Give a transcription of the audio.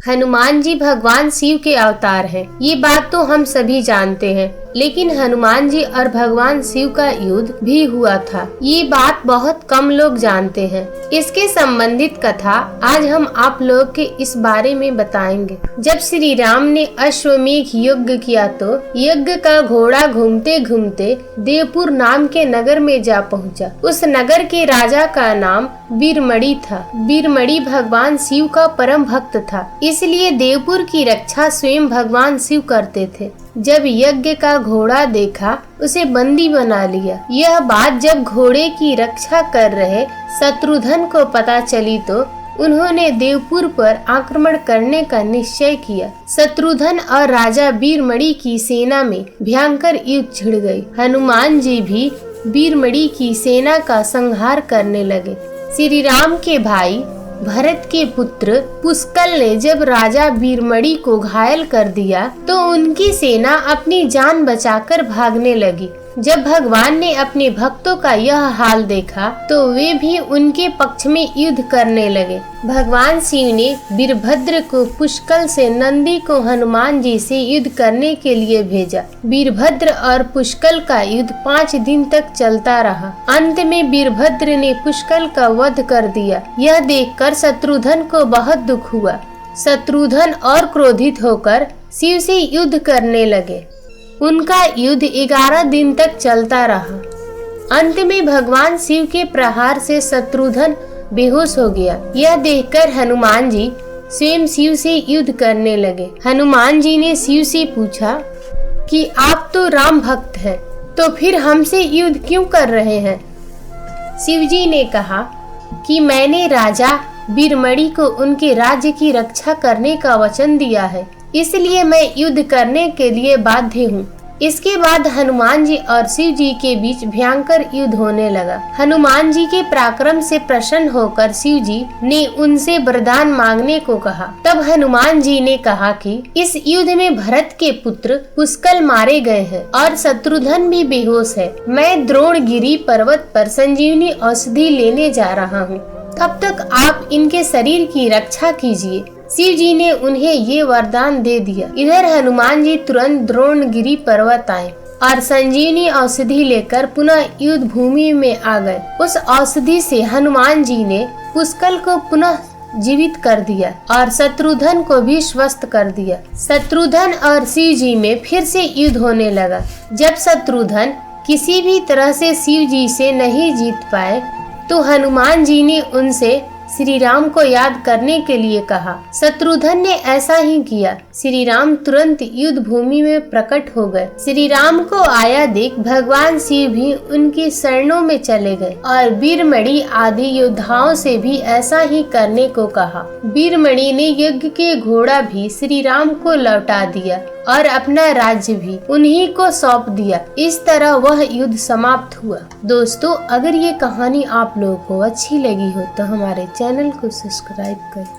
हनुमान जी भगवान शिव के अवतार हैं। ये बात तो हम सभी जानते हैं, लेकिन हनुमान जी और भगवान शिव का युद्ध भी हुआ था, ये बात बहुत कम लोग जानते हैं। इसके संबंधित कथा आज हम आप लोग के इस बारे में बताएंगे। जब श्री राम ने अश्वमेध यज्ञ किया तो यज्ञ का घोड़ा घूमते घूमते देवपुर नाम के नगर में जा पहुंचा। उस नगर के राजा का नाम बीरमणि था। बीरमणि भगवान शिव का परम भक्त था, इसलिए देवपुर की रक्षा स्वयं भगवान शिव करते थे। जब यज्ञ का घोड़ा देखा, उसे बंदी बना लिया। यह बात जब घोड़े की रक्षा कर रहे शत्रुघ्न को पता चली तो उन्होंने देवपुर पर आक्रमण करने का निश्चय किया। शत्रुघ्न और राजा बीरमणि की सेना में भयंकर युद्ध छिड़ गई। हनुमान जी भी बीरमणि की सेना का संहार करने लगे। श्री राम के भाई भरत के पुत्र पुष्कल ने जब राजा बीरमणि को घायल कर दिया तो उनकी सेना अपनी जान बचाकर भागने लगी। जब भगवान ने अपने भक्तों का यह हाल देखा तो वे भी उनके पक्ष में युद्ध करने लगे। भगवान शिव ने वीरभद्र को पुष्कल से नंदी को हनुमान जी से युद्ध करने के लिए भेजा। वीरभद्र और पुष्कल का युद्ध 5 दिन तक चलता रहा। अंत में वीरभद्र ने पुष्कल का वध कर दिया। यह देखकर शत्रुघ्न को बहुत दुख हुआ। शत्रुघ्न और क्रोधित होकर शिव से युद्ध करने लगे। उनका युद्ध 11 दिन तक चलता रहा। अंत में भगवान शिव के प्रहार से शत्रुघ्न बेहोश हो गया। यह देखकर हनुमान जी स्वयं शिव से युद्ध करने लगे। हनुमान जी ने शिव से पूछा कि आप तो राम भक्त हैं, तो फिर हमसे युद्ध क्यों कर रहे हैं? शिव जी ने कहा कि मैंने राजा बीरमणि को उनके राज्य की रक्षा करने का वचन दिया है, इसलिए मैं युद्ध करने के लिए बाध्य हूँ। इसके बाद हनुमान जी और शिव जी के बीच भयंकर युद्ध होने लगा। हनुमान जी के पराक्रम से प्रसन्न होकर शिव जी ने उनसे वरदान मांगने को कहा। तब हनुमान जी ने कहा कि इस युद्ध में भरत के पुत्र पुष्कल मारे गए हैं और शत्रुघ्न भी बेहोश है। मैं द्रोणगिरी पर्वत पर संजीवनी औषधि लेने जा रहा हूँ, तब तक आप इनके शरीर की रक्षा कीजिए। शिव जी ने उन्हें ये वरदान दे दिया। इधर हनुमान जी तुरंत द्रोणगिरी पर्वत आए और संजीवनी औषधि लेकर पुनः युद्ध भूमि में आ गए। उस औषधि से हनुमान जी ने पुष्कल को पुनः जीवित कर दिया और शत्रुघ्न को भी स्वस्थ कर दिया। शत्रुघ्न और शिव जी में फिर से युद्ध होने लगा। जब शत्रुघ्न किसी भी तरह से शिव जी से नहीं जीत पाए तो हनुमान जी ने उनसे श्री राम को याद करने के लिए कहा। शत्रुघ्न ने ऐसा ही किया। श्री राम तुरंत युद्ध भूमि में प्रकट हो गए। श्री राम को आया देख भगवान शिव भी उनकी शरणों में चले गए और बीरमणि आदि योद्धाओं से भी ऐसा ही करने को कहा। बीरमणि ने यज्ञ के घोड़ा भी श्री राम को लौटा दिया और अपना राज्य भी उन्हीं को सौंप दिया। इस तरह वह युद्ध समाप्त हुआ। दोस्तों, अगर ये कहानी आप लोगों को अच्छी लगी हो तो हमारे चैनल को सब्सक्राइब करें।